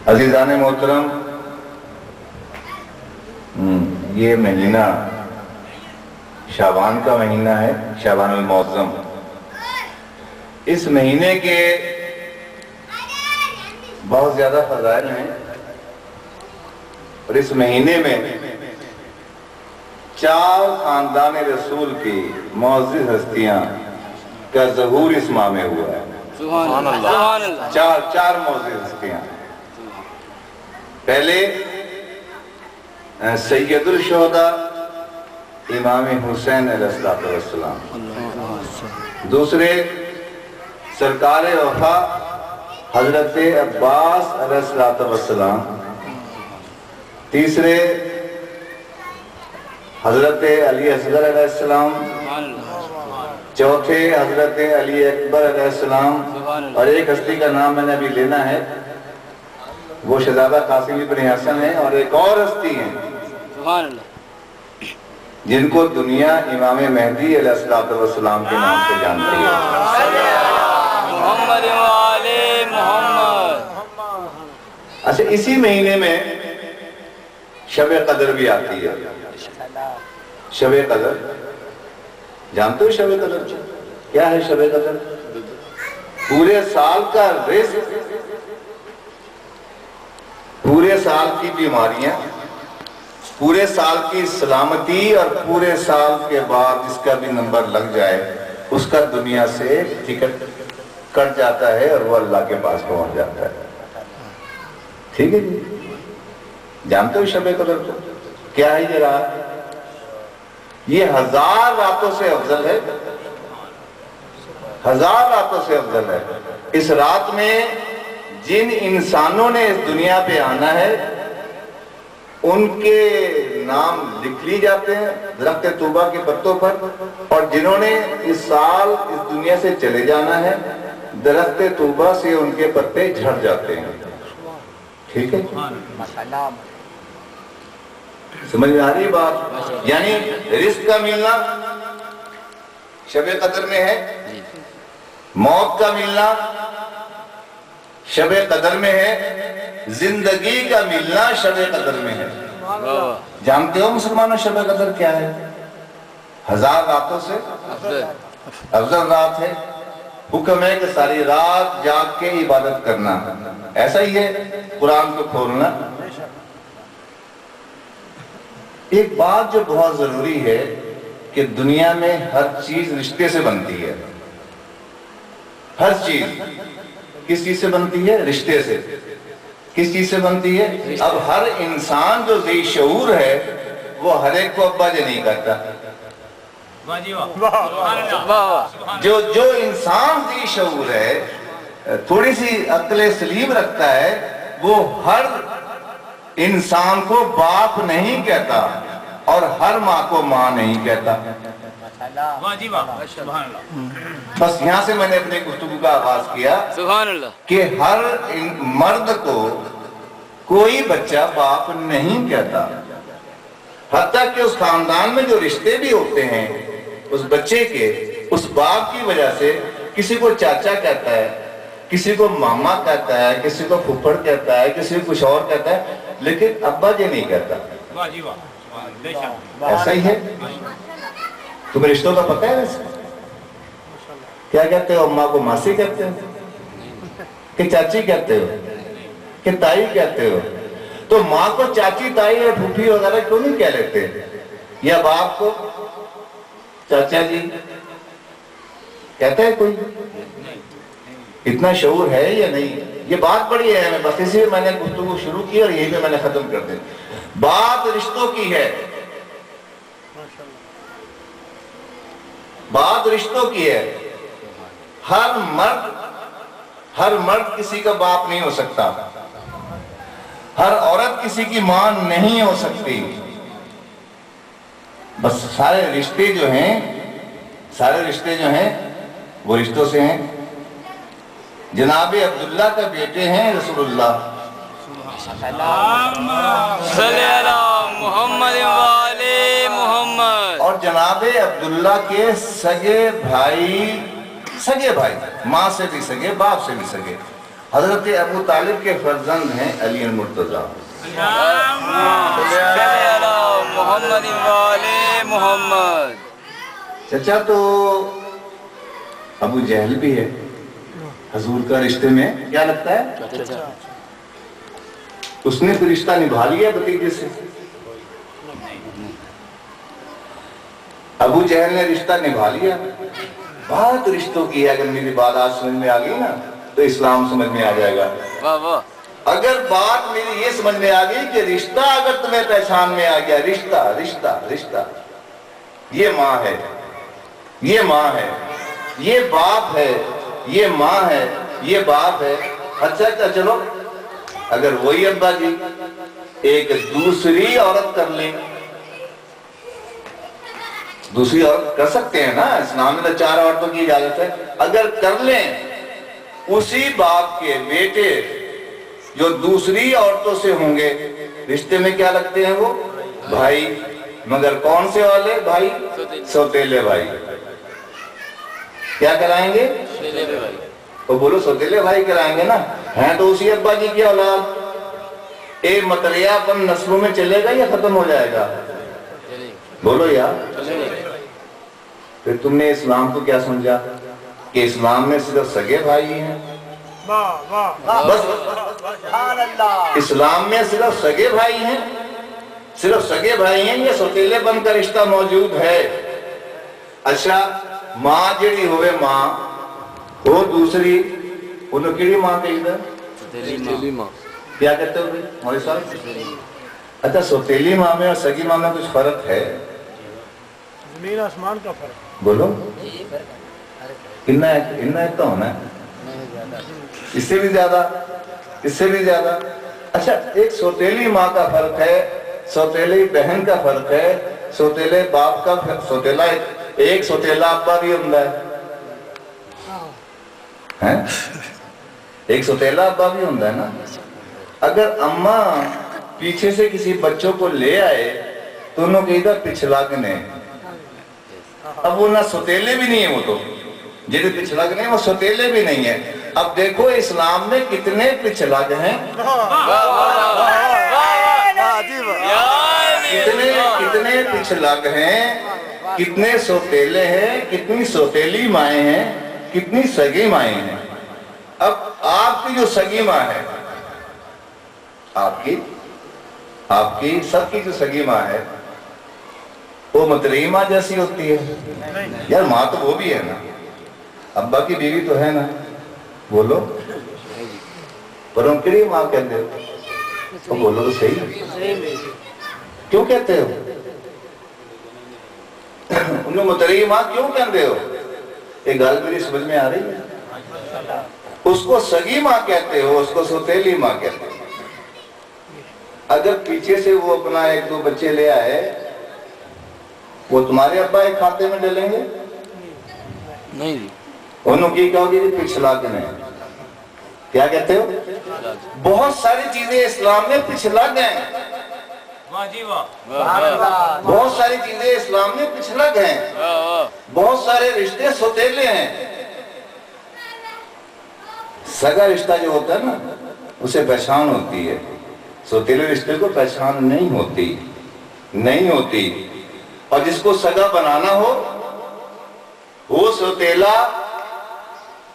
عزیزان محترم، یہ مہینہ شعبان کا مہینہ ہے، شعبان المعظم۔ اس مہینے کے بہت زیادہ فضائل ہیں، اور اس مہینے میں 4 خاندان رسول کی معزز ہستیاں کا ظہور اس ماہ میں ہوا ہے۔ سبحان اللہ۔ چار معزز ہستیاں۔ پہلے سید الشہداء امام حسین علیہ السلام، دوسرے سرکار وفا حضرت عباس علیہ السلام، تیسرے حضرت علی اصغر علیہ السلام، چوتھے حضرت علی اکبر علیہ السلام، اور ایک ہستی کا نام میں نے ابھی لینا ہے، وہ شہزادہ قاسم بن حسن ہے، اور ایک اور ہستی ہیں جن کو دنیا امام مہدی علیہ السلام کے نام سے جانتی ہے۔ محمد وآلِ محمد۔ اچھا، اسی مہینے میں شب قدر بھی آتی ہے۔ شب قدر جانتے ہو؟ شب قدر کیا ہے؟ شب قدر پورے سال کا رزق، پورے سال کی بیماریاں، پورے سال کی سلامتی، اور پورے سال کے بعد جس کا بھی نمبر لگ جائے اس کا دنیا سے ٹکٹ کٹ جاتا ہے اور وہ اللہ کے پاس پہنچ جاتا ہے۔ ٹھیک ہے جی؟ جانتے ہو شب قدر کو کیا ہے؟ یہ رات، یہ 1000 راتوں سے افضل ہے، 1000 راتوں سے افضل ہے۔ اس رات میں جن انسانوں نے اس دنیا پہ آنا ہے ان کے نام لکھ لی جاتے ہیں درخت طوبہ کے پتوں پر، اور جنہوں نے اس سال اس دنیا سے چلے جانا ہے درخت طوبہ سے ان کے پتے جھڑ جاتے ہیں۔ ٹھیک ہے؟ سمجھ میں آ رہی بات؟ یعنی رزق کا ملنا شب قدر میں ہے، موت کا ملنا شب قدر میں ہے، زندگی کا ملنا شب قدر میں ہے۔ جانتے ہو مسلمانوں شب قدر کیا ہے؟ 1000 راتوں سے افضل رات ہے۔ حکم ہے کہ ساری رات جاگ کے عبادت کرنا، ایسا ہی ہے قرآن کو کھولنا۔ ایک بات جو بہت ضروری ہے کہ دنیا میں ہر چیز رشتے سے بنتی ہے، ہر چیز کس چیز سے بنتی ہے؟ رشتے سے۔ کس چیز سے بنتی ہے؟ اب ہر انسان جو ذی شعور ہے وہ ہر ایک کو ابا جی نہیں کرتا۔ جو انسان ذی شعور ہے، تھوڑی سی عقل سلیم رکھتا ہے، وہ ہر انسان کو باپ نہیں کہتا اور ہر ماں کو ماں نہیں کہتا۔ بس یہاں سے میں نے اپنے گفتگو کا آغاز کیا کہ ہر مرد کو کوئی بچہ باپ نہیں کہتا، حتیٰ کہ اس خاندان میں جو رشتے بھی ہوتے ہیں اس بچے کے، اس باپ کی وجہ سے کسی کو چاچا کہتا ہے، کسی کو ماما کہتا ہے، کسی کو پھپھڑ کہتا ہے، کسی کو کچھ اور کہتا ہے، لیکن ابا جی نہیں کہتا۔ ایسا ہی ہے۔ تمہیں رشتوں کا پتہ ہے ویسے؟ کیا کہتے ہو؟ اماں کو ماسی کہتے ہو کہ چاچی کہتے ہو کہ تائی کہتے ہو؟ تو ماں کو چاچی، تائی اور پھوپھی وغیرہ کیوں نہیں کہہ لیتے؟ یا باپ کو چاچا جی کہتا ہے کوئی؟ اتنا شعور ہے یا نہیں؟ یہ بات بڑی ہے، بس اسی میں نے گفتگو شروع کی اور یہی پہ میں نے ختم کر دی۔ بات رشتوں کی ہے، بات رشتوں کی ہے۔ ہر مرد کسی کا باپ نہیں ہو سکتا، ہر عورت کسی کی ماں نہیں ہو سکتی۔ بس سارے رشتے جو ہیں وہ رشتوں سے ہیں۔ جناب عبداللہ کا بیٹے ہیں رسول اللہ، صلی اللہ محمد وآلِ محمد، اور جناب عبداللہ کے سگے بھائی، ماں سے بھی سگے، باپ سے بھی سگے، حضرت ابو طالب کے فرزند ہیں علی المرتضیٰ۔ محمد والے محمد۔ چچا تو ابو جہل بھی ہے حضور کا رشتے میں کیا لگتا ہے؟ اس نے تو رشتہ نبھا لیا بھتیجے سے۔ ابو جہل نے رشتہ نبھا لیا۔ بات رشتوں کی ہے، اگر میری بات آج سمجھ میں آ گئی نا تو اسلام سمجھ میں آ جائے گا۔ اگر بات میری یہ سمجھ میں آ گئی کہ رشتہ اگر تمہیں پہچان میں آ گیا، رشتہ رشتہ رشتہ، یہ ماں ہے، یہ ماں ہے، یہ باپ ہے، یہ ماں ہے، یہ باپ ہے۔ اچھا چلو، اگر وہی ابا جی ایک دوسری عورت کر لیں، دوسری عورت کر سکتے ہیں نا، اسلام میں تو 4 عورتوں کی اجازت ہے، اگر کر لیں اسی باپ کے بیٹے جو دوسری عورتوں سے ہوں گے، رشتے میں کیا لگتے ہیں وہ؟ بھائی، مگر کون سے والے بھائی؟ سوتیلے بھائی۔ کیا کرائیں گے؟ تو بولو سوتیلے بھائی کرائیں گے نا، ہیں تو اسی ابا جی کی اولاد۔ ایک متریہ اپن نسلوں میں چلے گا یا ختم ہو جائے گا؟ بولو یار۔ پھر تم نے اسلام کو کیا سمجھا کہ اسلام میں صرف سگے بھائی ہیں؟ بس اسلام میں صرف سگے بھائی ہیں، صرف سگے بھائی ہیں، یہ سوتیلے بن کا رشتہ موجود ہے۔ اچھا، ماں جڑی ہوئے ماں وہ دوسری، انہوں کیڑی ماں کہی تھا؟ سوتیلی ماں۔ کیا کہتے ہو بھائی ہمارے ساتھ؟ اچھا، سوتیلی ماں میں اور سگی ماں میں کچھ فرق ہے؟ زمین آسمان کا فرق۔ بولو اتنا تو ہونا ہے، اس سے بھی زیادہ، اس سے بھی زیادہ۔ اچھا، ایک سوتیلی ماں کا فرق ہے، سوتیلی بہن کا فرق ہے، سوتیلے باپ کا سوتیلا، ایک سوتیلا ابا بھی ہوتا ہے، ایک سوتیلا ابا بھی ہوتا ہے نا۔ اگر اماں پیچھے سے کسی بچوں کو لے آئے تو انہوں کہی تھا پچھلا گنے، اب وہ نہ سوتیلے بھی نہیں ہیں، وہ تو جیسے پچھلا گنے وہ سوتیلے بھی نہیں ہیں۔ اب دیکھو اسلام میں کتنے پچھلگ ہیں، کتنے پچھلگ ہیں، کتنے سوتیلے ہیں، کتنی سوتیلی مائیں ہیں، کتنی سگی مائیں ہیں۔ اب آپ کی جو سگی ماں ہے، آپ کی سب کی جو سگی ماں ہے وہ متری ماں جیسی ہوتی ہے؟ یار ماں تو وہ بھی ہے نا، ابا کی بیوی تو ہے نا، بولو پر ان کے لیے ماں کہتے ہو تو بولو تو صحیح، کیوں کہتے ہو انہوں متری ماں کیوں کہتے ہو؟ یہ گل میری سمجھ میں آ رہی ہے؟ اس کو سگی ماں کہتے ہو، اس کو سوتیلی ماں کہتے ہو۔ اگر پیچھے سے وہ اپنا 1-2 بچے لے آئے، وہ تمہارے ابا ایک کھاتے میں ڈلیں گے؟ نہیں، انہوں کی کہو گی پچھلا گنے، کیا کہتے ہو؟ بہت ساری چیزیں اسلام میں پچھلا گئے، بہت ساری چیزیں اسلام میں پچھلا گئے، بہت سارے رشتے سوتیلے ہیں۔ سگا رشتہ جو ہوتا ہے نا اسے پہچان ہوتی ہے، سوتیلے رشتے کو پہچان نہیں ہوتی۔ اور جس کو سگا بنانا ہو وہ سوتیلا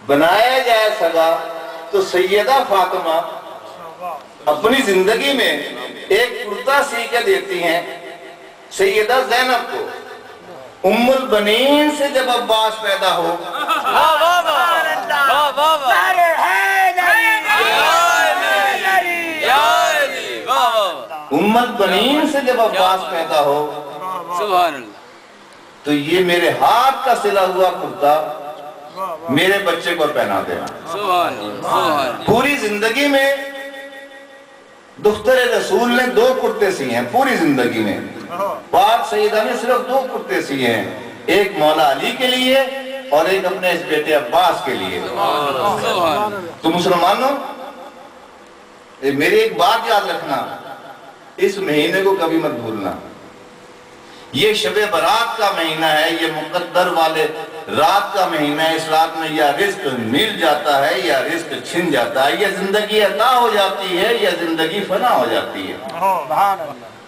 بنایا جائے سگا، تو سیدہ فاطمہ اپنی زندگی میں ایک کرتا سی کے دیتی ہیں سیدہ زینب کو۔ ام البنین سے جب عباس پیدا ہو، ام البنین سے جب عباس پیدا ہو سبحان اللہ، تو یہ میرے ہاتھ کا سلا ہوا کرتا میرے بچے کو پہنا دینا۔ سبحان اللہ، پوری زندگی میں دختر رسول نے 2 کرتے سی ہیں، پوری زندگی میں پاک سیدہ نے صرف 2 کرتے سی ہیں، ایک مولا علی کے لیے اور ایک اپنے اس بیٹے عباس کے لیے۔ تو مسلمانوں میری ایک بات یاد رکھنا، اس مہینے کو کبھی مت بھولنا، یہ شب برات کا مہینہ ہے، یہ مقدر والے رات کا مہینہ ہے، اس رات میں یا رزق مل جاتا ہے یا رزق چھن جاتا ہے، یا زندگی عطا ہو جاتی ہے یا زندگی فنا ہو جاتی ہے۔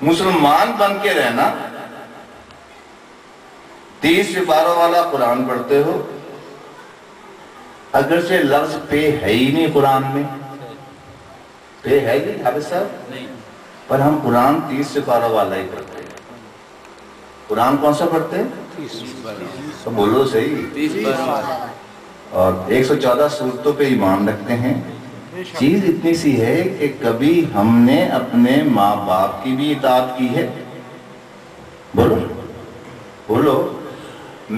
مسلمان بن کے رہنا، 30 سپاروں والا قرآن پڑھتے ہو، اگرچہ لفظ پہ ہے ہی نہیں قرآن میں، پہ ہے ہی حافظ صاحب، پر ہم قرآن 30 سپاروں والا ہی پڑھتے ہیں۔ قرآن کون سا پڑھتے ہیں؟ تو بولو صحیح، اور 114 سورتوں پہ ایمان رکھتے ہیں۔ چیز اتنی سی ہے کہ کبھی ہم نے اپنے ماں باپ کی بھی اطاعت کی ہے؟ بولو بولو،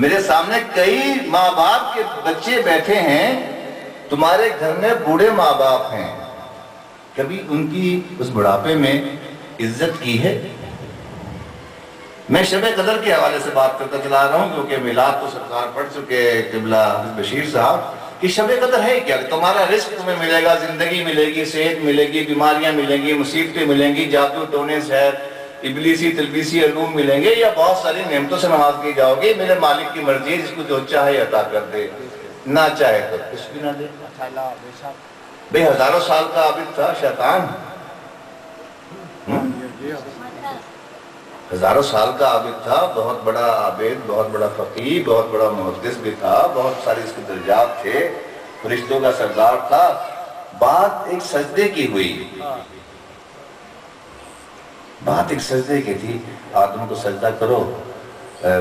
میرے سامنے کئی ماں باپ کے بچے بیٹھے ہیں، تمہارے گھر میں بوڑھے ماں باپ ہیں، کبھی ان کی اس بڑھاپے میں عزت کی ہے؟ میں شب قدر کے حوالے سے بات کرتا چلا رہا ہوں، کیونکہ میلاد تو سرکار پڑھ چکے قبلہ حافظ بشیر صاحب، کہ شب قدر ہے کیا؟ تمہارا رزق تمہیں ملے گا، زندگی ملے گی، صحت ملے گی، بیماریاں ملیں گی، مصیبتیں ملیں گی، جادو ٹونے سحر ابلیسی تلبیسی علوم ملیں گے، یا بہت ساری نعمتوں سے نواز کی جاؤ گے؟ میرے مالک کی مرضی ہے، جس کو جو چاہے عطا کر دے، نہ چاہے تو کچھ بھی نہ دے۔ بے ہزاروں سال کا عابد تھا شیطان، ہزاروں سال کا عابد تھا، بہت بڑا عابد، بہت بڑا فقیہ، بہت بڑا محدث بھی تھا، بہت سارے اس کے درجات تھے، فرشتوں کا سردار تھا۔ بات ایک سجدے کی ہوئی، بات ایک سجدے کی تھی، آدم کو سجدہ کرو،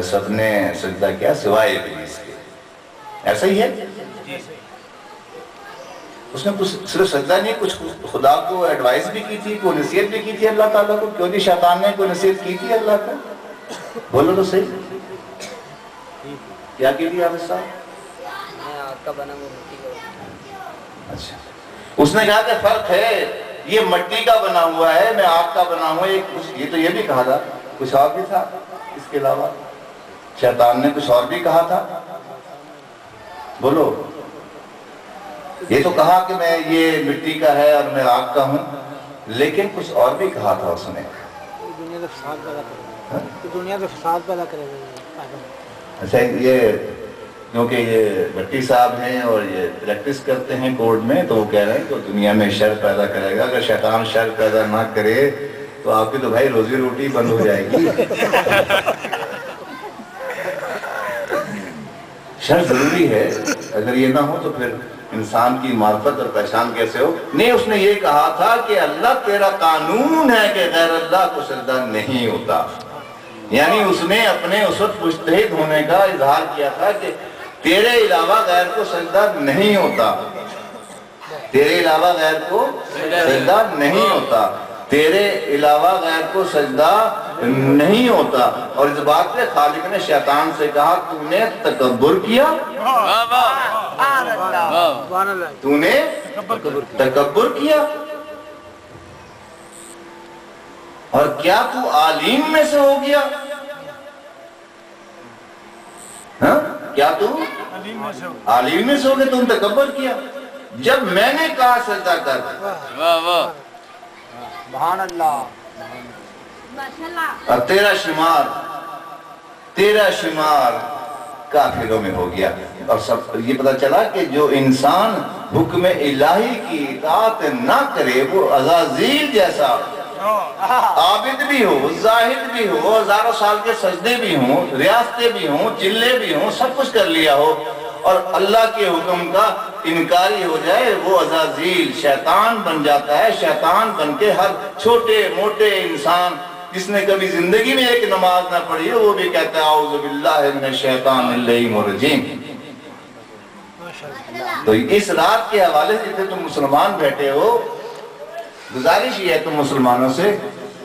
سب نے سجدہ کیا سوائے ابلیس کے، ایسا ہی ہے؟ اس نے کچھ صرف سجدہ نہیں، کچھ خدا کو ایڈوائز بھی کی تھی، کوئی نصیحت بھی کی تھی اللہ تعالیٰ کو، کیوں نہیں شیطان نے کوئی نصیحت کی تھی اللہ کو؟ بولو تو صحیح، کیا کی تھی حافظ صاحب؟ میں آگ کا بنا ہوا مٹی کا۔ اچھا، اس نے کہا کہ فرق ہے، یہ مٹی کا بنا ہوا ہے، میں آگ کا بنا ہوا، یہ تو یہ بھی کہا تھا، کچھ اور بھی تھا اس کے علاوہ؟ شیطان نے کچھ اور بھی کہا تھا؟ بولو، یہ تو کہا کہ میں یہ مٹی کا ہے اور میں آگ کا ہوں، لیکن کچھ اور بھی کہا تھا اس نے۔ دنیا کا فساد پیدا کرے گا، دنیا کا فساد پیدا کرے گا۔ اچھا، یہ کیونکہ یہ بھٹی صاحب ہیں اور یہ پریکٹس کرتے ہیں کورٹ میں، تو وہ کہہ رہے ہیں کہ دنیا میں شر پیدا کرے گا، اگر شیطان شر پیدا نہ کرے تو آپ کی تو بھائی روزی روٹی بند ہو جائے گی۔ شر ضروری ہے، اگر یہ نہ ہو تو پھر انسان کی معرفت اور پہچان کیسے ہو؟ نہیں، اس نے یہ کہا تھا کہ اللہ تیرا قانون ہے کہ غیر اللہ کو سجدہ نہیں ہوتا، یعنی اس نے اپنے اس وقت مجتہد ہونے کا اظہار کیا تھا کہ تیرے علاوہ غیر کو سجدہ نہیں ہوتا، تیرے علاوہ غیر کو سجدہ نہیں ہوتا، تیرے علاوہ غیر کو سجدہ نہیں ہوتا۔ اور اس بات پہ خالق نے شیطان سے کہا تو نے تکبر کیا، تو نے تکبر کیا، اور کیا تو عالم میں سے ہو گیا؟ ہاں، کیا تو عالم میں سے ہو گیا، تم تکبر کیا؟ جب میں نے کہا سجدہ کر، سبحان اللہ، اور تیرا شمار کافروں میں ہو گیا۔ اور سب یہ پتہ چلا کہ جو انسان حکم الہی کی اطاعت نہ کرے وہ عزازیل جیسا عابد بھی ہو، زاہد بھی ہو، ہزاروں سال کے سجدے بھی ہوں، ریاستیں بھی ہوں، چلے بھی ہوں، سب کچھ کر لیا ہو، اور اللہ کے حکم کا انکاری ہو جائے، وہ عزازیل شیطان بن جاتا ہے۔ شیطان بن کے ہر چھوٹے موٹے انسان جس نے کبھی زندگی میں ایک نماز نہ پڑھی ہو، وہ بھی کہتا ہے اعوذ باللہ من الشیطان اللعین الرجیم۔ تو اس رات کے حوالے سے جتنے تم مسلمان بیٹھے ہو، گزارش یہ ہے تم مسلمانوں سے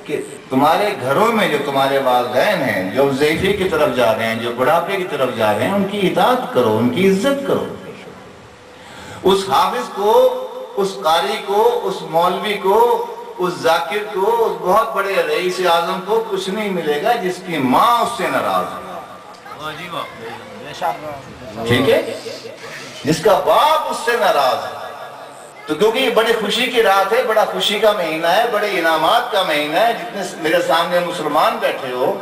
کہ تمہارے گھروں میں جو تمہارے والدین ہیں، جو ضعیفی کی طرف جا رہے ہیں، جو بڑھاپے کی طرف جا رہے ہیں، ان کی اطاعت کرو، ان کی عزت کرو۔ اس حافظ کو، اس قاری کو، اس مولوی کو، اس ذاکر کو، اس بہت بڑے رئیس اعظم کو کچھ نہیں ملے گا جس کی ماں اس سے ناراض ہے، ٹھیک ہے؟ جس کا باپ اس سے ناراض ہے۔ تو کیونکہ یہ بڑی خوشی کی رات ہے، بڑا خوشی کا مہینہ ہے، بڑے انعامات کا مہینہ ہے، جتنے میرے سامنے مسلمان بیٹھے ہو،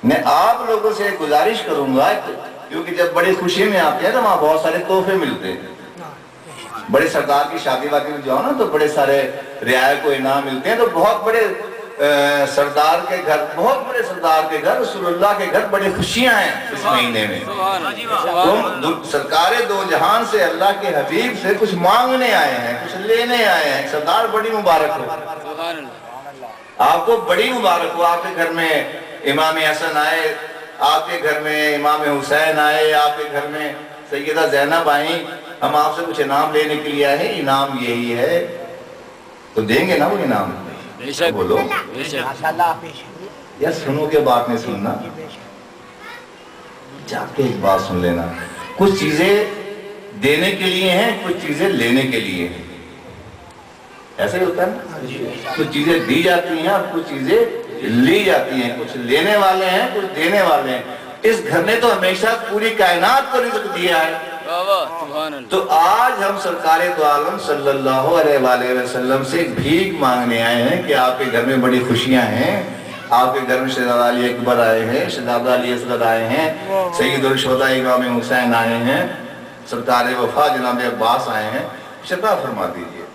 میں آپ لوگوں سے گزارش کروں گا، کیونکہ جب بڑی خوشی میں آتے ہیں تو وہاں بہت سارے تحفے ملتے ہیں. بڑے سردار کی شادی واقعی میں جاؤ نا تو بڑے سارے رعایا کو انعام ملتے ہیں. تو بہت بڑے سردار کے گھر، بہت بڑے سردار کے گھر، رسول اللہ کے گھر بڑی خوشیاں ہیں اس مہینے میں. تم سرکار دو جہان سے، اللہ کے حبیب سے کچھ مانگنے آئے ہیں، کچھ لینے آئے ہیں. سردار بڑی مبارک ہو، آپ کو بڑی مبارک ہو. آپ کے گھر میں امام حسن آئے، آپ کے گھر میں امام حسین آئے، آپ کے گھر میں سیدہ زینب آئیں. ہم آپ سے کچھ انعام لینے کے لیے آئے ہیں. انعام یہی ہے تو دیں گے نا وہ انعام؟ بولو یا سنو کے بات نہیں سننا، جا کے ایک بات سن لینا. کچھ چیزیں دینے کے لیے ہیں، کچھ چیزیں لینے کے لیے ہیں. ایسا ہی ہوتا ہے نا، کچھ چیزیں دی جاتی ہیں اور کچھ چیزیں لی جاتی ہیں. کچھ لینے والے ہیں، کچھ دینے والے ہیں. اس گھر نے تو ہمیشہ پوری کائنات کو رزق دیا ہے. تو آج ہم سرکار دو عالم صلی اللہ علیہ وآلہ وسلم سے بھیک مانگنے آئے ہیں کہ آپ کے گھر میں بڑی خوشیاں ہیں. آپ کے گھر میں شہزادہ علی اکبر آئے ہیں، شہزادہ علی اصغر آئے ہیں، سید الشہداء امام حسین آئے ہیں، سرکار وفا جناب عباس آئے ہیں. شفا فرما دیجئے.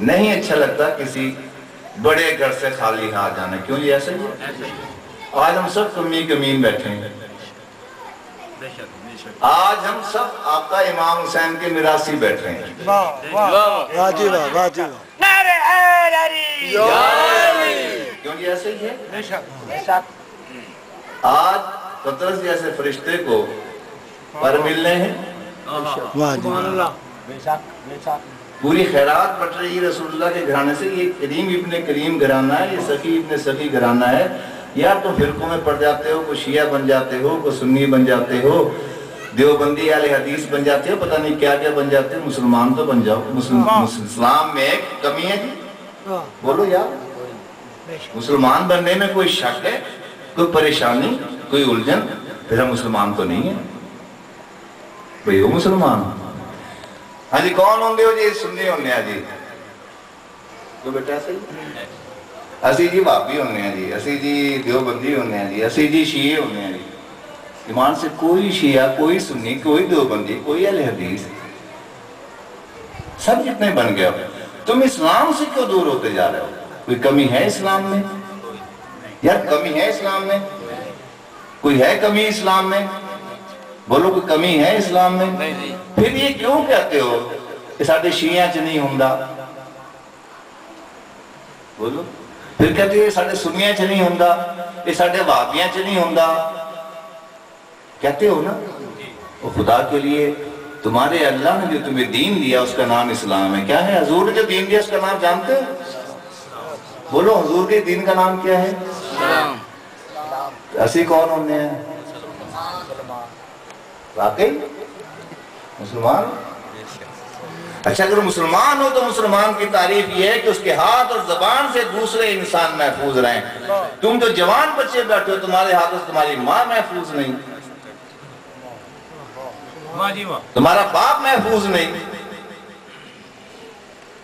نہیں اچھا لگتا کسی بڑے گھر سے خالی ہاتھ جانا. کیوں یہ ایسا ہی ہے؟ آج ہم سب کمی کمین بیٹھے ہیں. آج ہم سب آپ کا امام حسین کے میراثی بیٹھے ہیں. واہ جی واہ، واہ جی واہ. کیوں یہ ایسا ہی ہے؟ آج پطرس جیسے فرشتے کو پر ملنے ہیں. واہ جی واہ. پوری خیرات بٹ رہی ہے رسول اللہ کے گھرانے سے. یہ کریم ابن کریم گھرانہ ہے، یہ سخی ابن سخی گھرانہ ہے. یا تو فرقوں میں پڑ جاتے ہو، کوئی شیعہ بن جاتے ہو، کوئی سنی بن جاتے ہو، دیوبندی اہل حدیث بن جاتے ہو، پتہ نہیں کیا کیا بن جاتے ہو. مسلمان تو بن جاؤ. اسلام میں ایک کمی ہے جی، بولو یار. مسلمان بننے میں کوئی شک ہے، کوئی پریشانی، کوئی الجھن؟ پھر ہم مسلمان تو نہیں ہیں بھئی. ہو مسلمان؟ ہاں جی کون ہوں گے ہو جی؟ سنی ہونے ہیں جی. تو بیٹا صحیح اسی جی بھابی ہونے ہیں جی، اسی جی دیوبندی ہونے ہیں جی، اسی جی شیعہ ہونے ہیں جی. ایمان سے کوئی شیعہ، کوئی سنی، کوئی دیوبندی، کوئی اہل حدیث، سب جتنے بن گئے ہو. تم اسلام سے کیوں دور ہوتے جا رہے ہو؟ کوئی کمی ہے اسلام میں؟ یار کمی ہے اسلام میں؟ کوئی ہے کمی اسلام میں؟ بولو کوئی کمی ہے اسلام میں؟ پھر یہ کیوں کہتے ہو کہ ساڑھے شیعہ چ نہیں ہوندہ؟ بولو. پھر کہتے ہیں ساڑھے سنیاں چ نہیں ہوندہ، یہ ساڑھے وہابیاں چ نہیں ہوندہ. کہتے ہو نا. وہ خدا کے لیے تمہارے اللہ نے جو تمہیں دین دیا اس کا نام اسلام ہے. کیا ہے؟ حضور نے جو دین دیا اس کا نام جانتے ہو؟ بولو حضور کے دین کا نام کیا ہے؟ ایسی کون ہونے ہیں؟ واقعی مسلمان؟ اچھا اگر مسلمان ہو تو مسلمان کی تعریف یہ ہے کہ اس کے ہاتھ اور زبان سے دوسرے انسان محفوظ رہیں. تم جو جوان بچے بیٹھے ہو تمہارے ہاتھ سے تمہاری ماں محفوظ نہیں، تمہارا باپ محفوظ نہیں.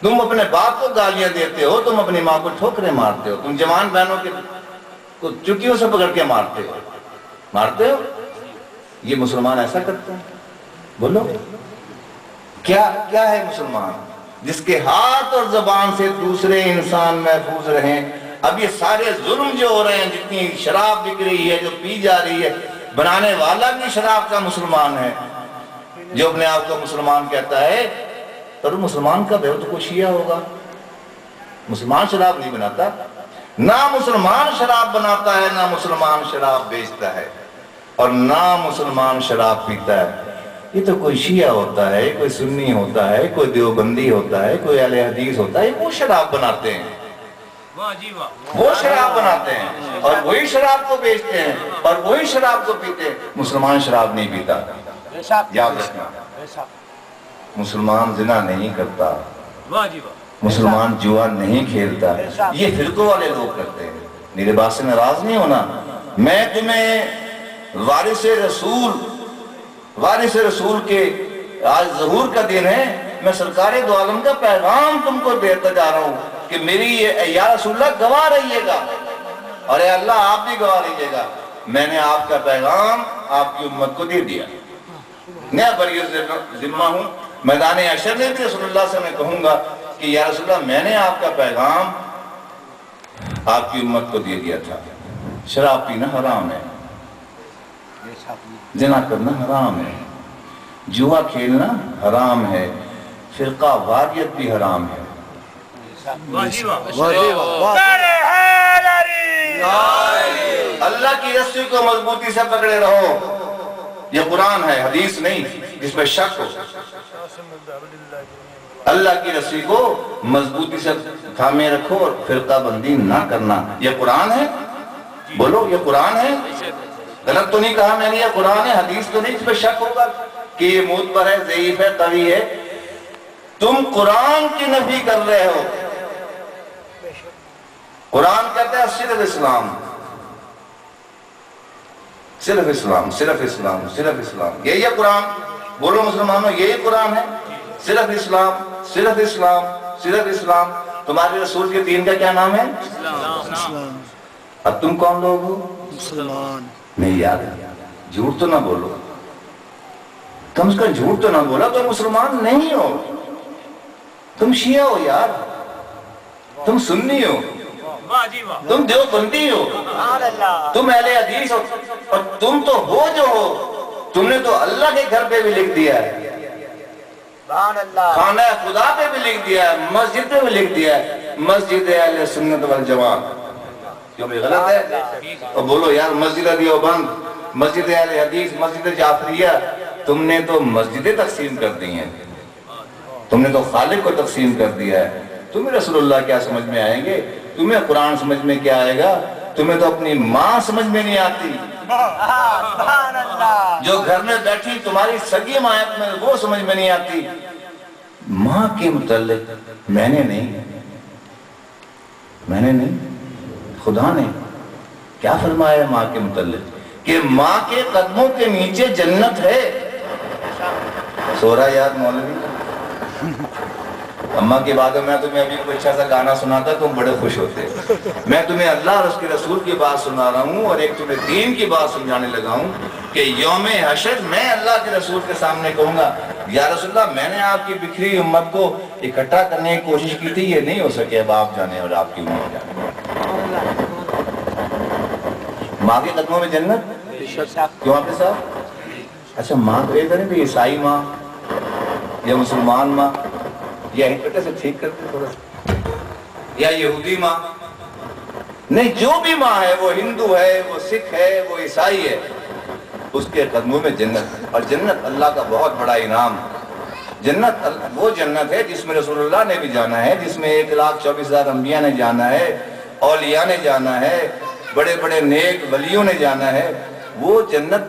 تم اپنے باپ کو گالیاں دیتے ہو، تم اپنی ماں کو ٹھوکریں مارتے ہو، تم جوان بہنوں کو چٹیوں سے پکڑ کے مارتے ہو. یہ مسلمان ایسا کرتے ہیں؟ بولو کیا ہے مسلمان؟ جس کے ہاتھ اور زبان سے دوسرے انسان محفوظ رہیں. اب یہ سارے ظلم جو ہو رہے ہیں، جتنی شراب بک رہی ہے، جو پی جا رہی ہے، بنانے والا بھی شراب کا مسلمان ہے جو اپنے آپ کو مسلمان کہتا ہے. پر مسلمان کا بے تو کوئی شیعہ ہوگا. مسلمان شراب نہیں بناتا، نہ مسلمان شراب بناتا ہے، نہ مسلمان شراب بیچتا ہے، اور نہ مسلمان شراب پیتا ہے. یہ تو کوئی شیعہ ہوتا ہے، کوئی سنی ہوتا ہے، کوئی دیوبندی ہوتا ہے، کوئی اہل حدیث ہوتا ہے. وہ شراب بناتے ہیں، وہ شراب بناتے ہیں اور وہی شراب کو بیچتے ہیں اور وہی شراب کو پیتے ہیں. مسلمان شراب نہیں پیتا. یاد رکھنا، مسلمان زنا نہیں کرتا، مسلمان جوا نہیں کھیلتا. یہ فرقوں والے لوگ کرتے ہیں. میرے بات سے ناراض نہیں ہونا. میں تمہیں وارث رسول کے آج ظہور کا دن ہے، میں سرکار دو عالم کا پیغام تم کو دیتا جا رہا ہوں کہ میری یا رسول اللہ گواہ رہیے گا. اور اے اللہ آپ بھی گواہ رہیے گا میں نے آپ کا پیغام آپ کی امت کو دے دیا، میں بری ذمہ ہوں۔ میدان حشر میں بھی رسول اللہ سے میں کہوں گا کہ یا رسول اللہ میں نے آپ کا پیغام آپ کی امت کو دے دیا تھا۔ شراب پینا حرام ہے، زنا کرنا حرام ہے، جوا کھیلنا حرام ہے، فرقہ واریت بھی حرام ہے۔ اللہ کی رسی کو مضبوطی سے پکڑے رہو، یہ قرآن ہے، حدیث نہیں جس میں شک ہو۔ اللہ کی رسی کو مضبوطی سے تھامے رکھو اور فرقہ بندی نہ کرنا، یہ قرآن ہے، بولو یہ قرآن ہے، غلط تو نہیں کہا میں نے، یہ قرآن ہے، حدیث تو نہیں اس پہ شک ہوگا کہ یہ موت پر ہے، ضعیف ہے، قوی ہے۔ تم قرآن کی نفی کر رہے ہو۔ قرآن کہتا ہے صرف اسلام، صرف اسلام، صرف اسلام، صرف اسلام، یہی ہے قرآن، بولو مسلمانوں یہی قرآن ہے، صرف اسلام، صرف اسلام، صرف اسلام۔ تمہارے رسول کے دین کا کیا نام ہے؟ اسلام، اب تم کون لوگ ہو؟ مسلمان۔ نہیں یار جھوٹ تو نہ بولو، کم سے کم جھوٹ تو نہ بولا، تم مسلمان نہیں ہو، تم شیعہ ہو یار، تم سنی ہو، تم دیوبندی ہو، تم اہل حدیث ہو، اور تم تو ہو جو ہو، تم نے تو اللہ کے گھر پہ بھی لکھ دیا ہے، خانہ خدا پہ بھی لکھ دیا ہے، مسجد پہ بھی لکھ دیا ہے مسجد اہل سنت والجماعت۔ کیوں بھی غلط ہے؟ اور بولو یار مسجد دیوبند، مسجد اہل حدیث، مسجد جعفریہ، تم نے تو مسجدیں تقسیم کر دی ہیں، تم نے تو خالق کو تقسیم کر دیا ہے۔ تمہیں رسول اللہ کیا سمجھ میں آئیں گے؟ تمہیں قرآن سمجھ میں کیا آئے گا؟ تمہیں تو اپنی ماں سمجھ میں نہیں آتی، جو گھر میں بیٹھی تمہاری سگی ماں میں وہ سمجھ میں نہیں آتی۔ ماں کے متعلق میں نے نہیں، خدا نے کیا فرمایا ہے ماں کے متعلق؟ کہ ماں کے قدموں کے نیچے جنت ہے۔ سو رہا یار مولوی، اماں کی بات ہے، میں تمہیں ابھی کوئی اچھا سا گانا سناتا تم بڑے خوش ہوتے، میں تمہیں اللہ اور اس کے رسول کی بات سنا رہا ہوں، اور ایک تمہیں دین کی بات سمجھانے لگا ہوں کہ یوم حشر میں اللہ کے رسول کے سامنے کہوں گا یا رسول اللہ میں نے آپ کی بکھری امت کو اکٹھا کرنے کی کوشش کی تھی، یہ نہیں ہو سکے، اب آپ جانے اور آپ کی امت جانے۔ ماں کے قدموں میں جنت کیوں آپ کے ساتھ؟ اچھا ماں تو ایک نہیں بھی عیسائی ماں یا مسلمان ماں یا ہندو سے ٹھیک کرتے تھوڑا سا، یا یہودی ماں، نہیں جو بھی ماں ہے، وہ ہندو ہے، وہ سکھ ہے، وہ عیسائی ہے، اس کے قدموں میں جنت ہے۔ اور جنت اللہ کا بہت بڑا انعام، جنت وہ جنت ہے جس میں رسول اللہ نے بھی جانا ہے، جس میں 1,24,000 انبیاء نے جانا ہے، اولیاء نے جانا ہے، بڑے بڑے نیک ولیوں نے جانا ہے۔ وہ جنت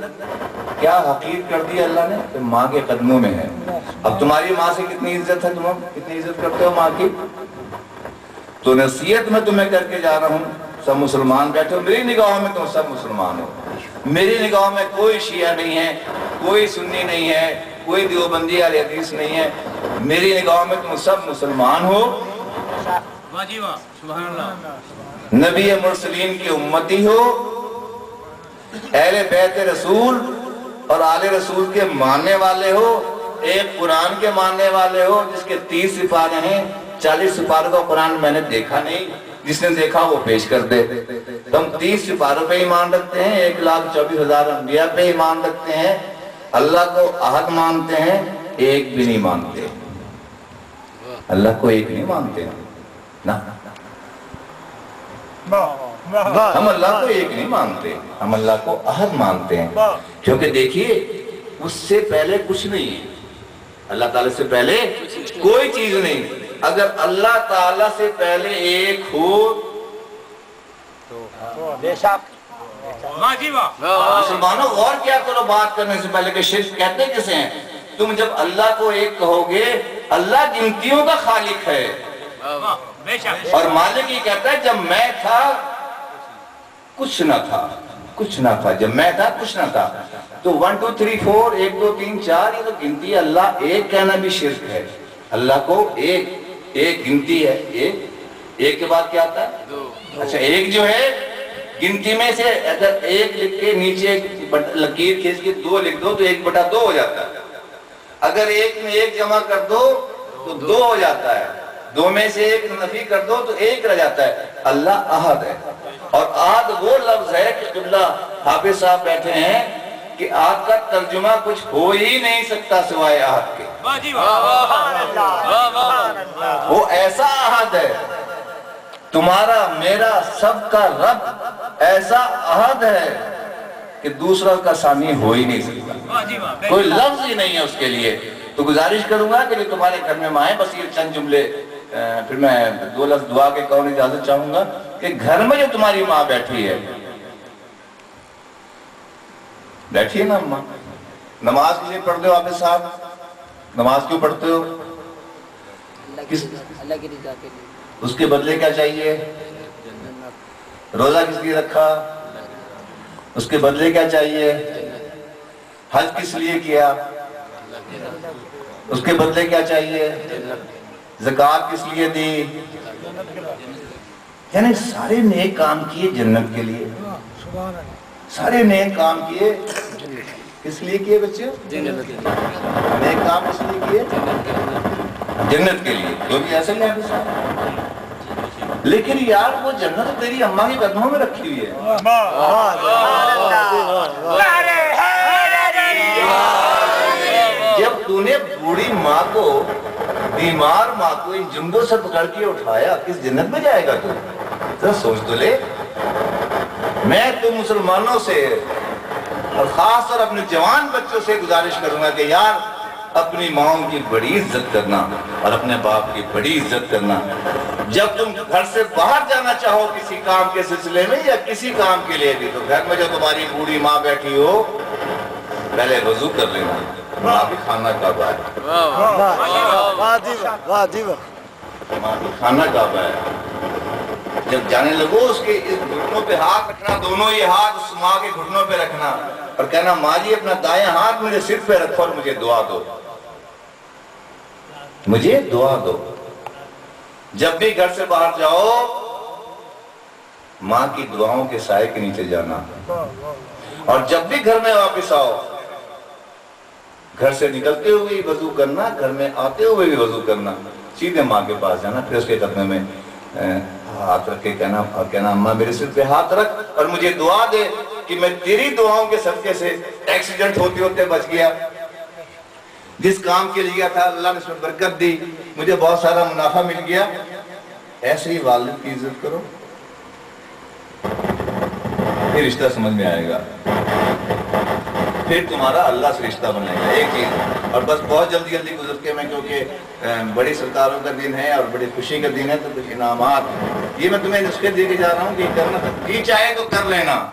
کیا حقیر کر دی اللہ نے کہ ماں کے قدموں میں ہے۔ اب تمہاری ماں سے کتنی عزت ہے، تم کتنی عزت کرتے ہو ماں کی؟ تو نصیحت میں تمہیں کر کے جا رہا ہوں، سب مسلمان بیٹھے ہو، میری نگاہوں میں تم سب مسلمان ہو، میری نگاہوں میں کوئی شیعہ نہیں ہے، کوئی سنی نہیں ہے، کوئی دیوبندی اہل حدیث نہیں ہے، میری نگاہوں میں تم سب مسلمان ہو، نبی مرسلین کی امتی ہو، اہل بیت رسول اور آل رسول کے ماننے والے ہو، ایک قرآن کے ماننے والے ہو جس کے 30 سپارے ہیں، 40 سپاروں کا قرآن میں نے دیکھا نہیں، جس نے دیکھا وہ پیش کر دے۔ ہم 30 سپاروں پہ ایمان رکھتے ہیں، 1,24,000 انبیاء پہ ایمان رکھتے ہیں، اللہ کو احد مانتے ہیں، ایک بھی نہیں مانتے، اللہ کو ایک نہیں مانتے نا، ہم اللہ کو ایک نہیں مانتے، ہم اللہ کو احد مانتے ہیں، کیونکہ دیکھیے اس سے پہلے کچھ نہیں ہے، اللہ تعالیٰ سے پہلے کوئی چیز نہیں، اگر اللہ تعالیٰ سے پہلے ایک ہو بے شک مسلمانوں غور کیا کرو بات کرنے سے پہلے کہ شرک کہتے کسے ہیں؟ تم جب اللہ کو ایک کہو گے، اللہ گنتیوں کا خالق ہے اور مالک یہ کہتا ہے جب میں تھا کچھ نہ تھا، کچھ نہ تھا، جب میں تھا کچھ نہ تھا۔ تو 1 2 3 4 1 2 3 4 یہ تو گنتی ہے، اللہ ایک کہنا بھی شرک ہے، اللہ کو ایک گنتی ہے، ایک کے بعد کیا آتا ہے؟ اچھا ایک جو ہے گنتی میں سے اگر 1 لکھ کے نیچے لکیر کھینچ کے 2 لکھ دو تو 1/2 ہو جاتا ہے. اگر 1 میں 1 جمع کر دو تو 2 ہو جاتا ہے. 2 میں سے 1 نفی کر دو تو 1 رہ جاتا ہے. اللہ احد ہے. اور احد وہ لفظ ہے کہ قبلہ حافظ صاحب بیٹھے ہیں کہ احد کا ترجمہ کچھ ہو ہی نہیں سکتا سوائے احد کے. وہ ایسا احد ہے، تمہارا میرا سب کا رب ایسا احد ہے کہ دوسرا کا ثانی ہو ہی نہیں سکتا، کوئی لفظ ہی نہیں ہے اس کے لیے. تو گزارش کروں گا کہ جو تمہارے گھر میں مائیں، بس یہ چند جملے پھر میں 2 لفظ دعا کے قول اجازت چاہوں گا کہ گھر میں جو تمہاری ماں بیٹھی ہے نا اماں، نماز کے لیے پڑھتے ہو حافظ صاحب؟ نماز کیوں پڑھتے ہو؟ اللہ کی رضا کے لیے. اس کے بدلے کیا چاہیے؟ روزہ کس لیے رکھا؟ اس کے بدلے کیا چاہیے؟ حج کس لیے کیا؟ اس کے بدلے کیا چاہیے؟ زکوٰۃ کس لیے دی؟ یعنی سارے نیک کام کیے جنت کے لیے. سارے نیک کام کیے کس لیے کیے بچے؟ نیک کام کس لیے کیے؟ جنت کے لیے. جو بھی ایسے نہیں ہے. لیکن یار وہ جنت تیری اماں کے قدموں میں رکھی ہوئی ہے. جب تو نے بوڑھی ماں کو، بیمار ماں کو ان جنبوں سے پکڑ کے اٹھایا، کس جنت میں جائے گا تو؟ ذرا سوچ تو لے. میں تو مسلمانوں سے اور خاص طور اپنے جوان بچوں سے گزارش کروں گا کہ یار اپنی ماؤں کی بڑی عزت کرنا اور اپنے باپ کی بڑی عزت کرنا. جب تم گھر سے باہر جانا چاہو کسی کام کے سلسلے میں یا کسی کام کے لیے بھی، تو گھر میں جو تمہاری بوڑھی ماں بیٹھی ہو پہلے وضو کر لینا. ماں بھی کھانا کعبہ ہے. ماں بھی کھانا کعبہ ہے. جب جانے لگو اس کے اس گھٹنوں پہ ہاتھ رکھنا، دونوں یہ ہاتھ اس ماں کے گھٹنوں پہ رکھنا اور کہنا ماں جی اپنا دائیں ہاتھ میرے سر پہ رکھو اور مجھے دعا دو، مجھے دعا دو. جب بھی گھر سے باہر جاؤ ماں کی دعاؤں کے سائے کے نیچے جانا. اور جب بھی گھر میں واپس آؤ گھر سے نکلتے ہوئے بھی وضو کرنا، گھر میں آتے ہوئے بھی وضو کرنا. سیدھے ماں کے پاس جانا، پھر اس کے قدمے میں ہاتھ رکھ کے کہنا اماں میرے سر پہ ہاتھ رکھ اور مجھے دعا دے کہ میں تیری دعاؤں کے صدقے سے ایکسیڈنٹ ہوتے ہوتے بچ گیا. جس کام کے لیے تھا اللہ نے اس میں برکت دی، مجھے بہت سارا منافع مل گیا. ایسے ہی والد کی عزت کرو، پھر رشتہ سمجھ میں آئے گا، پھر تمہارا اللہ سے رشتہ بنے گا. ایک چیز اور بس بہت جلدی گزر کے میں، کیونکہ بڑی سرکاروں کا دن ہے اور بڑی خوشی کا دن ہے، تو کچھ انعامات یہ میں تمہیں نسخے دے کے جا رہا ہوں کہ کرنا جی چاہے تو کر لینا،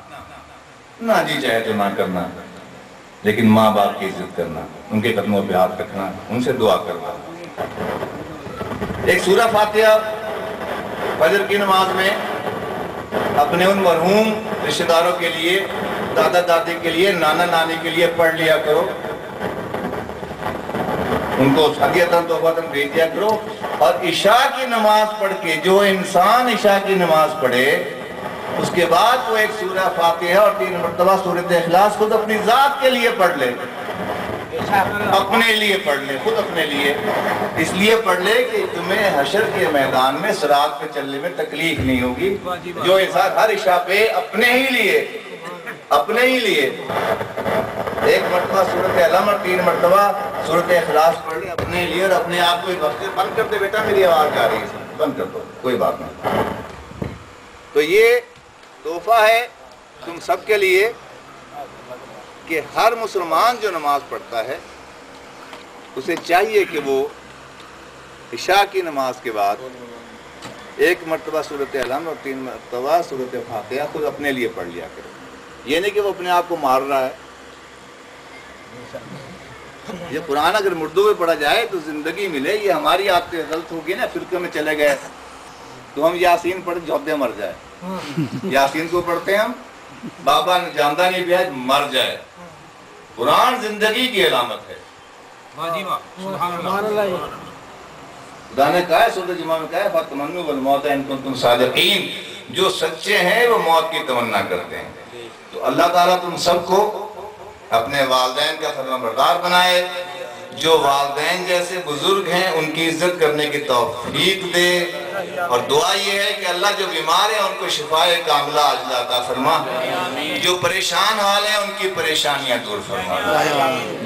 نہ جی چاہے تو نہ کرنا. لیکن ماں باپ کی عزت کرنا، ان کے قدموں پہ ہاتھ رکھنا، ان سے دعا کرنا. ایک سورہ فاتحہ فجر کی نماز میں اپنے ان مرحوم رشتہ داروں کے لیے، دادا دادی کے لیے، نانا نانی کے لیے پڑھ لیا کرو. ان کو ہدیۃً تحفۃً بھیج دیا کرو. اور عشاء کی نماز پڑھ کے جو انسان عشاء کی نماز پڑھے اس کے بعد وہ ایک سورہ فاتحہ اور 3 مرتبہ سورۃ اخلاص خود اپنی ذات کے لیے پڑھ لے، اپنے لیے پڑھ لے، خود اپنے لیے. اس لیے پڑھ لے کہ تمہیں حشر کے میدان میں صراط پہ چلنے میں تکلیف نہیں ہوگی. جو انسان ہر عشاء پہ اپنے ہی لیے 1 مرتبہ سورۃ علم اور 3 مرتبہ سورۃ اخلاص پڑھ لے اپنے لیے اور اپنے آپ کو ایک وقت بند کر دے. بیٹا میری آواز آ رہی ہے، بند کر دو، کوئی بات نہیں. تو یہ تحفہ ہے تم سب کے لیے کہ ہر مسلمان جو نماز پڑھتا ہے اسے چاہیے کہ وہ عشاء کی نماز کے بعد 1 مرتبہ سورۃ علم اور 3 مرتبہ سورۃ فاتحہ خود اپنے لیے پڑھ لیا کرے. یہ نہیں کہ وہ اپنے آپ کو مار رہا ہے. یہ قرآن اگر مردوں میں پڑھا جائے تو زندگی ملے. یہ ہماری عادت غلط ہوگی نا، فرقے میں چلے گئے تو ہم یاسین پڑھ جھودے مر جائے. یاسین کو پڑھتے ہیں ہم، بابا جاندہ نہیں بھی مر جائے. قرآن زندگی کی علامت ہے. خدا نے کہا ہے سورۃ جمعہ میں کہا ہے فَتَمَنُّوا الْمَوْتَ إِن كُنتُمْ صَادِقِينَ. جو سچے ہیں وہ موت کی تمنا کرتے ہیں۔ تو اللہ تعالیٰ تم سب کو اپنے والدین کا فرمانبردار بنائے، جو والدین جیسے بزرگ ہیں ان کی عزت کرنے کی توفیق دے، اور دعا یہ ہے کہ اللہ جو بیمار ہیں ان کو شفاء کاملہ عاجلہ عطا فرما، جو پریشان حال ہیں ان کی پریشانیاں دور فرما،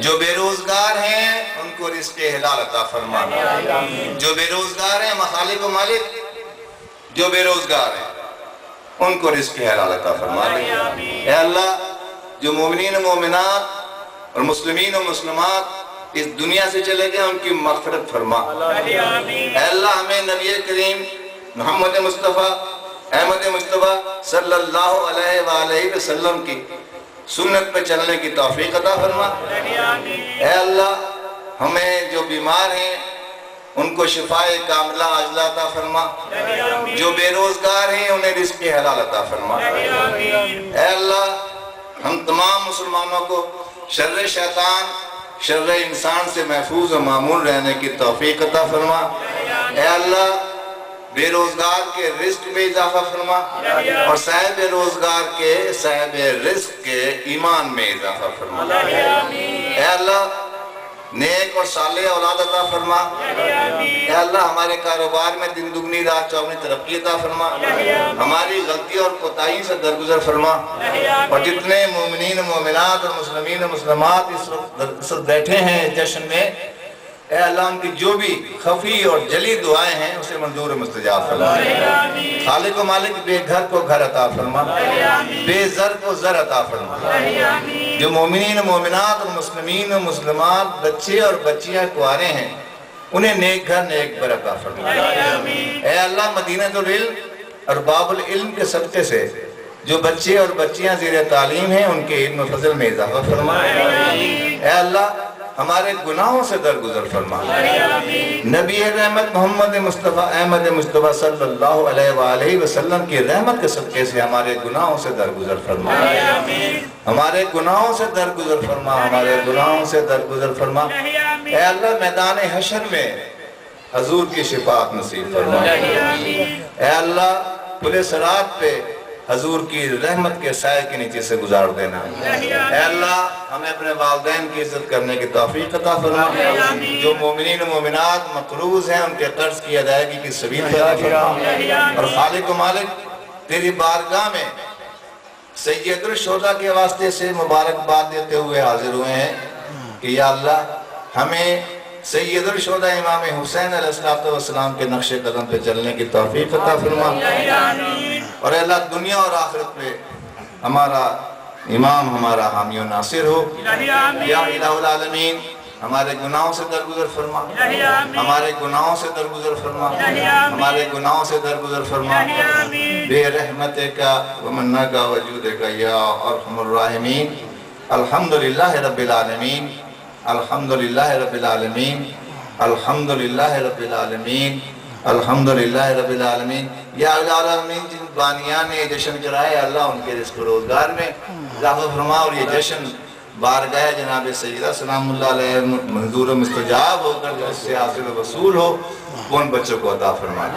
جو بے روزگار ہیں ان کو رزق حلال عطا فرما، جو بے روزگار ہیں مخالق و مالک جو بے روزگار ہیں ان کو رزق حلال عطا فرما دے۔ اے اللہ جو مومنین و مومنات اور مسلمین و مسلمات اس دنیا سے چلے گئے ان کی مغفرت فرما۔ اے اللہ ہمیں نبی کریم محمد مصطفیٰ احمد مصطفیٰ صلی اللہ علیہ وآلہ وسلم کی سنت پہ چلنے کی توفیق عطا فرما۔ اے اللہ ہمیں جو بیمار ہیں ان کو شفاء کاملہ عاجلہ عطا فرما، جو بے روزگار ہیں انہیں رزق حلال عطا فرما۔ اے اللہ ہم تمام مسلمانوں کو شر شیطان شر انسان سے محفوظ و معمول رہنے کی توفیق عطا فرما۔ اے اللہ بے روزگار کے رزق میں اضافہ فرما، اور صاحب روزگار کے صاحب رزق کے ایمان میں اضافہ فرما۔ اے اللہ نیک اور صالح اولاد عطا فرما۔ اے اللہ ہمارے کاروبار میں دن دگنی رات چوگنی ترقی عطا فرما، ہماری غلطی اور کوتاہی سے درگزر فرما، اور جتنے مومنین مومنات اور مسلمین و مسلمات اس وقت بیٹھے ہیں جشن میں، اے اللہ ان کی جو بھی خفی اور جلی دعائیں ہیں اسے منظور و مستجاب فرما۔ خالق و مالک بے گھر کو گھر عطا فرما، بے زر کو زر عطا فرما، جو مومنین مومنات اور مسلمین و مسلمات بچے اور بچیاں کوارے ہیں انہیں نیک گھر نیک بر عطا فرما۔ اے اللہ مدینہ العلم اور باب العلم کے صدقے سے جو بچے اور بچیاں زیر تعلیم ہیں ان کے علم و فضل میں اضافہ فرما۔ اے اللہ ہمارے گناہوں سے درگزر فرما، نبی رحمت محمد مصطفیٰ احمد مصطفیٰ صلی اللہ علیہ وآلہ وسلم کی رحمت کے صدقے سے ہمارے گناہوں سے درگزر فرما، ہمارے گناہوں سے درگزر فرما، ہمارے گناہوں سے درگزر فرما۔ اے اللہ میدان حشر میں حضور کی شفاعت نصیب فرما۔ اے اللہ پل صراط پہ حضور کی رحمت کے سائے کے نیچے سے گزار دینا۔ اے اللہ ہمیں اپنے والدین کی عزت کرنے کی توفیق عطا فرما، جو مومنین و مومنات مقروض ہیں ان کے قرض کی ادائیگی کی سبیل پیدا فرما، اور خالق و مالک تیری بارگاہ میں سید الشہداء کے واسطے سے مبارکباد دیتے ہوئے حاضر ہوئے ہیں کہ یا اللہ ہمیں سید الشہداء امام حسین علیہ السلام کے نقش قدم پہ چلنے کی توفیق عطا فرما، اور اے اللہ دنیا اور آخرت پہ ہمارا امام ہمارا حامی و ناصر ہو۔ یا الہ العالمین ہمارے گناہوں سے درگزر فرما، ہمارے گناہوں سے درگزر فرما، ہمارے گناہوں سے درگزر فرما، بے رحمت کا ومنہ کا وجود کا یا ارحم الراحمین۔ الحمدللہ رب العالمین، الحمدللہ رب العالمین، الحمدللہ رب العالمین، الحمدللہ رب العالمین۔ یا العالمین جن بانیان نے جشن کرائے اللہ ان کے رزق و روزگار میں اضافہ فرما، اور یہ جشن بارگاہ جناب سیدہ سلام اللہ علیہ منظور و مستجاب ہو کر جو اس سے حاصل و وصول ہو وہ ان بچوں کو عطا فرما۔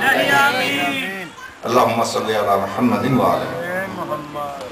اللہم صلی علی محمد وعلی محمد۔